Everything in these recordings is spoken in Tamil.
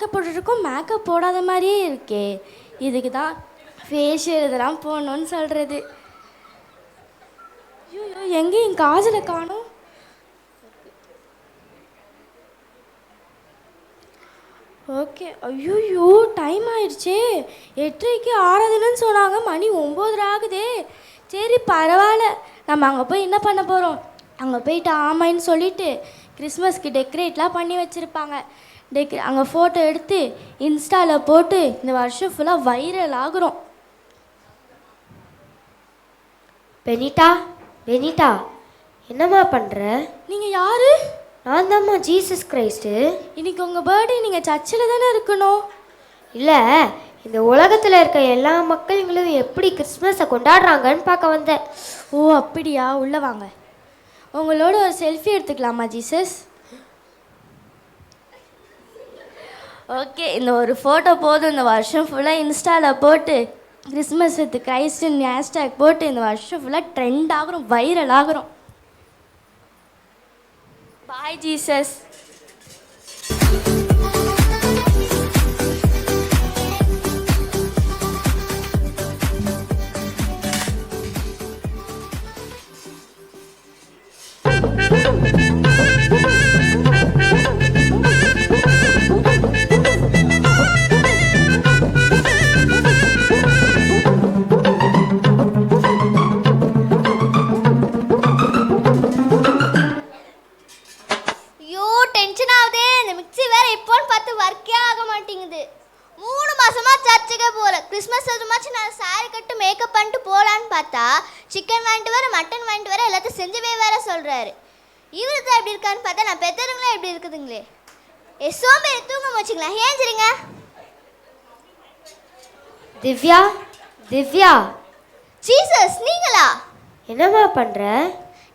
மேக்கப் போட்டுருக்கோம், மேக்கப் போடாத மாதிரியே இருக்கே. இதுக்கு தான் ஃபேஷியல் இதெல்லாம் போடணும்னு சொல்கிறது. ஐயோ எங்கேயும் என் காதில் காணோம். ஓகே. ஐயோ டைம் ஆயிடுச்சே. 8:30க்கு ஆராதனைன்னு சொன்னாங்க, மணி 9:30 ஆகுதே. சரி பரவாயில்ல, நம்ம அங்கே போய் என்ன பண்ண போகிறோம். அங்கே போயிட்டு ஆமான்னு சொல்லிவிட்டு கிறிஸ்மஸ்க்கு டெக்கரேட்லாம் பண்ணி வச்சுருப்பாங்க. அங்கே ஃபோட்டோ எடுத்து இன்ஸ்டாவில் போட்டு இந்த வருஷம் ஃபுல்லாக வைரல் ஆகுறோம். பெனிட்டா, பெனிட்டா, என்னம்மா பண்ணுற? நீங்கள் யார்? நான் தான்மா ஜீசஸ் கிரைஸ்ட்டு. இன்னைக்கு உங்கள் பர்த்டே, நீங்கள் சர்ச்சில் தானே இருக்கணும். இல்லை, இந்த உலகத்தில் இருக்க எல்லா மக்களுங்களும் எப்படி கிறிஸ்மஸை கொண்டாடுறாங்கன்னு பார்க்க வந்தேன். ஓ அப்படியா, உள்ளே வாங்க. உங்களோட ஒரு செல்ஃபி எடுத்துக்கலாமா ஜீசஸ்? ஓகே, இந்த ஒரு ஃபோட்டோ போதும். இந்த வருஷம் ஃபுல்லாக இன்ஸ்டாவில் போட்டு கிறிஸ்மஸ் வித் கிரைஸ்ட்னு ஹேஷ்டேக் போட்டு இந்த வருஷம் ஃபுல்லாக ட்ரெண்ட் ஆகிறோம், வைரல் ஆகிறோம். பாய் ஜீசஸ். கிறிஸ்மஸ் அதுமாச்சு நான் சாரி கட்டு மேக்கப் பண்ணிட்டு போகலான்னு பார்த்தா சிக்கன் வாங்கிட்டு வர, மட்டன் வாங்கிட்டு வர, எல்லாத்தையும் செஞ்சவே வேற சொல்கிறாரு. இவரு தான் எப்படி இருக்கான்னு பார்த்தா நான் பெற்றதுங்களே எப்படி இருக்குதுங்களே. சோம்பேறி தூங்க வச்சுக்கலாம். ஏன் சரிங்க? திவ்யா, திவ்யா. ஜீசஸ் நீங்களா? என்னம்மா பண்ணுற?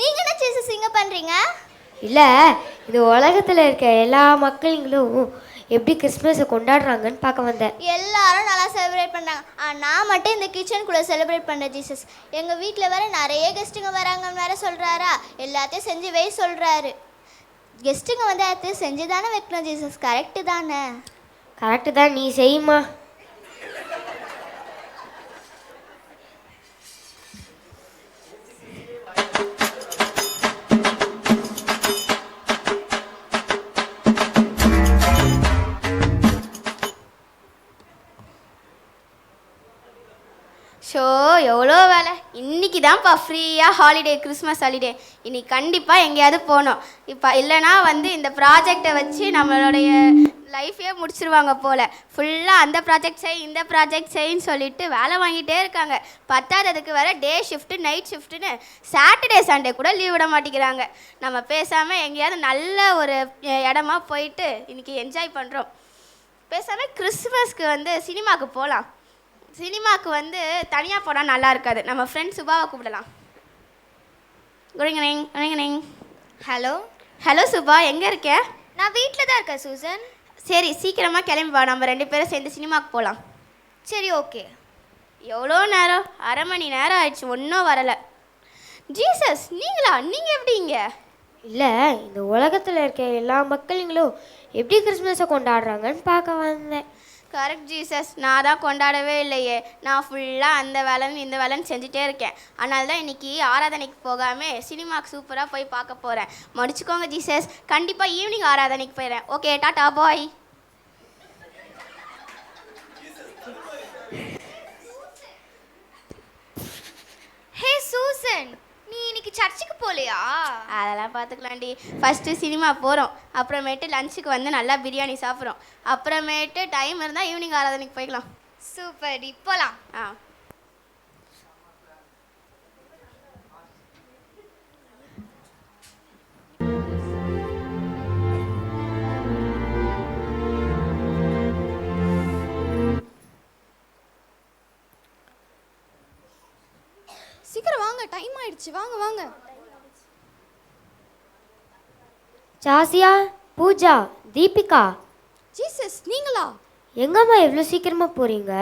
நீங்கள் என்ன ஜீசஸ் இங்கே பண்ணுறீங்க? இல்லை, இந்த உலகத்தில் இருக்க எல்லா மக்களுங்களும் எப்படி கிறிஸ்மஸை கொண்டாடுறாங்கன்னு பார்க்க வந்தேன். எல்லாரும் நல்லா செலிப்ரேட் பண்ணுறாங்க, நான் மட்டும் இந்த கிச்சனுக்குள்ளே செலிப்ரேட் பண்ணுறேன் ஜீசஸ். எங்கள் வீட்டில் வேறு நிறைய கெஸ்ட்டுங்க வராங்கன்னு வேறு சொல்கிறாரா, எல்லாத்தையும் செஞ்சு வை சொல்கிறாரு. கெஸ்ட்டுங்க வந்து எல்லாத்தையும் செஞ்சு தானே வைக்கணும் ஜீசஸ், கரெக்டு தானே? கரெக்டு தான், நீ செய்யுமா. ஷோ எவ்வளோ வேலை. இன்றைக்கி தான்ப்பா ஃப்ரீயாக ஹாலிடே, கிறிஸ்மஸ் ஹாலிடே. இன்னைக்கு கண்டிப்பாக எங்கேயாவது போகணும். இப்போ இல்லைனா வந்து இந்த ப்ராஜெக்டை வச்சு நம்மளுடைய லைஃபே முடிச்சிருவாங்க போல். ஃபுல்லாக அந்த ப்ராஜெக்ட் செய், இந்த ப்ராஜெக்ட் செய்ன்னு சொல்லிட்டு வேலை வாங்கிட்டே இருக்காங்க. பத்தாததுக்கு வேறு டே ஷிஃப்ட்டு, நைட் ஷிஃப்ட்டுன்னு சாட்டர்டே சண்டே கூட லீவ் விட மாட்டேங்கிறாங்க. நம்ம பேசாமல் எங்கேயாவது நல்ல ஒரு இடமா போயிட்டு இன்றைக்கி என்ஜாய் பண்ணுறோம். பேசாமல் கிறிஸ்மஸ்க்கு வந்து சினிமாவுக்கு போகலாம். சினிமாவுக்கு வந்து தனியாக போனால் நல்லா இருக்காது, நம்ம ஃப்ரெண்ட் சுபாவை கூப்பிடலாம். Good evening. Good evening. Hello. Hello Subha, எங்கே இருக்க? நான் வீட்டில் தான் இருக்கேன் சூசன். சரி சீக்கிரமாக கிளம்பி வா, நம்ம 2 பேரும் சேர்ந்து சினிமாவுக்கு போகலாம். சரி ஓகே. எவ்வளோ நேரம்? அரை மணி நேரம் ஆயிடுச்சு, ஒன்றும் வரலை. ஜீசஸ் நீங்களா? நீங்கள் எப்படி இங்கே? இல்லை, இந்த உலகத்தில் இருக்க எல்லா மக்களுங்களும் எப்படி கிறிஸ்மஸை கொண்டாடுறாங்கன்னு பார்க்க வந்தேன். கரெக்ட் ஜீசஸ், நான் தான் கொண்டாடவே இல்லையே. நான் ஃபுல்லாக அந்த வேலைன்னு இந்த வேலைன்னு செஞ்சுட்டே இருக்கேன். அதனால தான் இன்றைக்கி ஆராதனைக்கு போகாமல் சினிமாவுக்கு சூப்பராக போய் பார்க்க போகிறேன். முடிச்சுக்கோங்க ஜீசஸ், கண்டிப்பாக ஈவினிங் ஆராதனைக்கு போயிடுறேன். ஓகே, டாட்டா பாய். ஹே சூசன், நீ இன்னைக்கு சர்ச்சுக்கு போகலையா? அதெல்லாம் பார்த்துக்கலாண்டி. ஃபஸ்ட்டு சினிமா போகிறோம், அப்புறமேட்டு லஞ்சுக்கு வந்து நல்லா பிரியாணி சாப்பிட்றோம், அப்புறமேட்டு டைம் இருந்தால் ஈவினிங் ஆராதனைக்கு போய்க்கலாம். சூப்பர், இப்போலாம். சீக்கிரம் வாங்க, டைம் ஆயிடுச்சு. வாங்க வாங்க. ஜாசியா, பூஜா, தீபிகா. ஜீசஸ் நீங்களா? எங்கம்மா எவ்வளோ சீக்கிரமாக போகிறீங்க?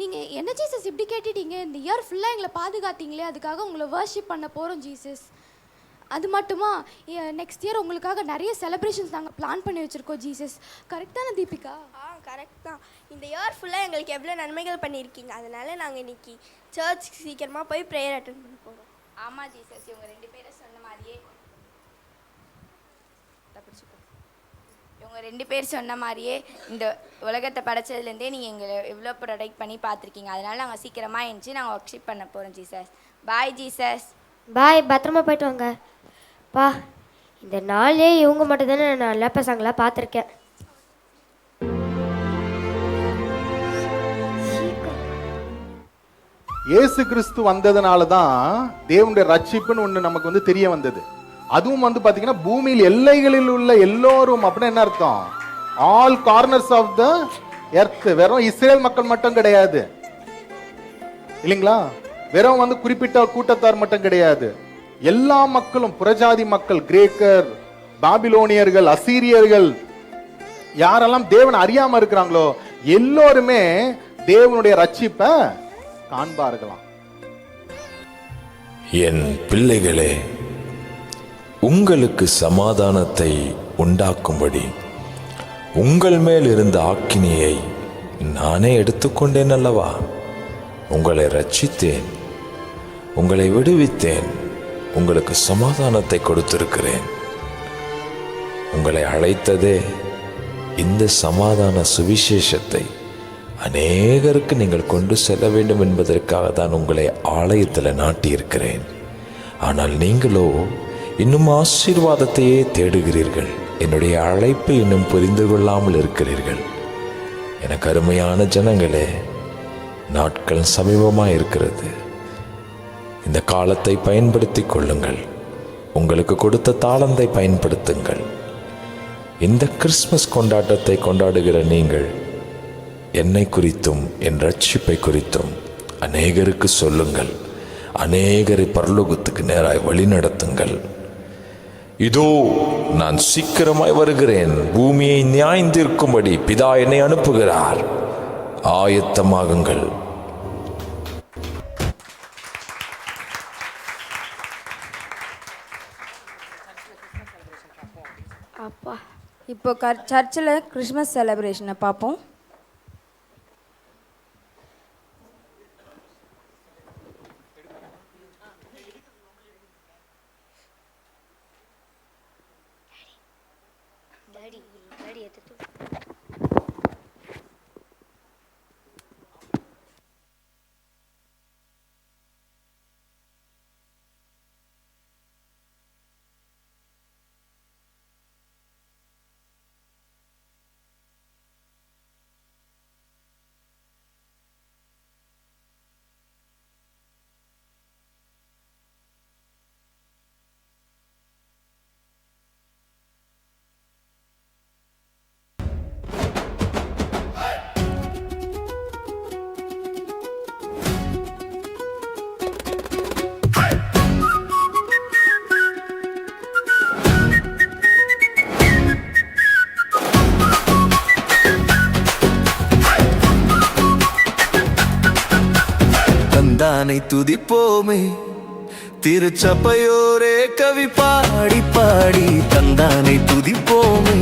நீங்கள் என்ன ஜீசஸ் இப்படி கேட்டுட்டீங்க? இந்த இயர் ஃபுல்லாக எங்களை பாதுகாத்தீங்களே, அதுக்காக உங்களை வர்ஷிப் பண்ண போகிறோம் ஜீசஸ். அது மட்டுமா, நெக்ஸ்ட் இயர் உங்களுக்காக நிறைய செலிப்ரேஷன்ஸ் நாங்கள் பிளான் பண்ணி வச்சுருக்கோம் ஜீசஸ். கரெக்டான தீபிகா? கரெக்ட் தான். இந்த இயர் ஃபுல்லாக எங்களுக்கு எவ்வளோ நன்மைகள் பண்ணியிருக்கீங்க. அதனால் நாங்கள் இன்னைக்கு சர்ச் சீக்கிரமாக போய் ப்ரேயர் அட்டென்ட் பண்ண போகிறோம். ஆமாம் ஜீசஸ், இவங்க 2 பேரும் சொன்ன மாதிரியே இந்த உலகத்தை படைச்சதுலேருந்தே நீங்கள் எங்களை எவ்வளோ ப்ரொடெக்ட் பண்ணி பார்த்துருக்கீங்க. அதனால் நாங்கள் சீக்கிரமாக எழுந்துச்சு நாங்கள் ஒர்க்ஷிப் பண்ண போகிறோம் ஜீசஸ். பாய் ஜீசஸ். பாய், பத்திரமா போயிட்டு வாங்க. பா, இந்த நாளே இவங்க மட்டும் தானே நான் நல்ல பசங்களா பார்த்துருக்கேன். இயேசு கிறிஸ்து வந்ததுனால தான் தேவனுடைய ரட்சிப்புன்னு ஒன்று நமக்கு வந்து தெரிய வந்தது. அதுவும் வந்து பார்த்தீங்கன்னா பூமியில் எல்லைகளில் உள்ள எல்லோரும் அப்படின்னு என்ன அர்த்தம்? All corners of the earth. வெறும் இஸ்ரேல் மக்கள் மட்டும் கிடையாது இல்லைங்களா? வெறும் வந்து குறிப்பிட்ட கூட்டத்தார் மட்டும் கிடையாது. எல்லா மக்களும், புறஜாதி மக்கள், கிரேக்கர், பாபிலோனியர்கள், அசீரியர்கள், யாரெல்லாம் தேவனை அறியாம இருக்கிறாங்களோ எல்லோருமே தேவனுடைய ரட்சிப்பை காண்பார்களாம். என் பிள்ளைகளே, உங்களுக்கு சமாதானத்தை உண்டாக்கும்படி உங்கள் மேல் இருந்த ஆக்கினியை நானே எடுத்துக்கொண்டேன் அல்லவா? உங்களை ரட்சித்தேன், உங்களை விடுவித்தேன், உங்களுக்கு சமாதானத்தை கொடுத்திருக்கிறேன். உங்களை அழைத்ததே இந்த சமாதான சுவிசேஷத்தை அநேகருக்கு நீங்கள் கொண்டு செல்ல வேண்டும் என்பதற்காக தான் உங்களை ஆலயத்தில் நாட்டியிருக்கிறேன். ஆனால் நீங்களோ இன்னும் ஆசீர்வாதத்தையே தேடுகிறீர்கள். என்னுடைய அழைப்பை இன்னும் புரிந்து கொள்ளாமல் இருக்கிறீர்கள். எனக்கு அருமையான ஜனங்களே, நாட்கள் சமீபமாக இருக்கிறது. இந்த காலத்தை பயன்படுத்தி கொள்ளுங்கள். உங்களுக்கு கொடுத்த தாளந்தை பயன்படுத்துங்கள். இந்த கிறிஸ்மஸ் கொண்டாட்டத்தை கொண்டாடுகிற நீங்கள் என்னை குறித்தும் என் ரட்சிப்பை குறித்தும் அநேகருக்கு சொல்லுங்கள். அநேகரை பரலோகத்துக்கு நேராய் வழி நடத்துங்கள். இதோ நான் சீக்கிரமாய் வருகிறேன். பூமியை நியாயந்தீர்க்கும்படி பிதா என்னை அனுப்புகிறார். ஆயத்தமாகுங்கள். அப்பா, இப்போ சர்ச்சில் கிறிஸ்மஸ் செலிப்ரேஷனை பார்ப்போம். தந்தானை துதிப்போமே, திருச்சபையோரே கவி பாடி பாடி தந்தானை துதிப்போமே.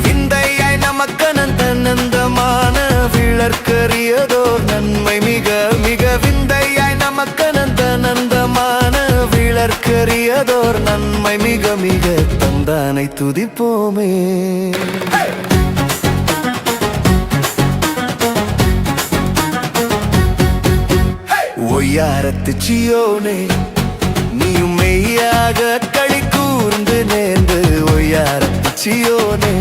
விந்தையாய் நமக்கனந்தனந்தமான விளர்க்கரியதோர் நன்மை மிக மிக. விந்தையாய் நமக்கனந்தனந்தமான விளர்க்கரியதோர் நன்மை மிக மிக. தந்தானை துதிப்போமே. ஒய்யாரத்து சியோனே, நீயும் மெய்யாக களி கூர்ந்து நேர்ந்து. ஒய்யாரத்து சியோனே,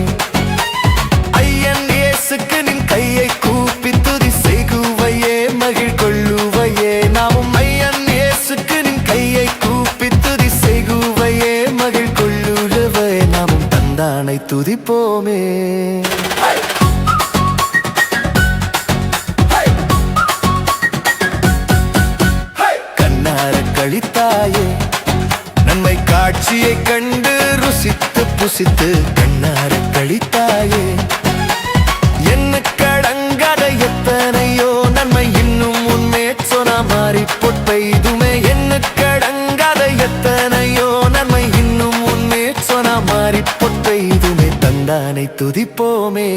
ஐயன் இயேசுக்கு நின் கையை கூப்பி துதி செய்குவையே மகிழ் கொள்ளுவையே. நாமும் ஐயன் இயேசுக்கு நின் கையை கூப்பி துதி செய்குவையே மகிழ் கொள்ளுவே. நாமும் தந்தானை துதிப்போமே. கழித்தாயே, நன்மை காட்சியை கண்டு ருசித்து புசித்து கண்ணார கழித்தாயே. என்ன கடங்காத எத்தனையோ நன்மை இன்னும் உன்மே சொன்ன மாறி பொட்பெய்துமே. என்ன கடங்காத எத்தனையோ நன்மை இன்னும் உன்மே சொன்ன மாறி பொட்பெய்துமே. தந்தானை துதிப்போமே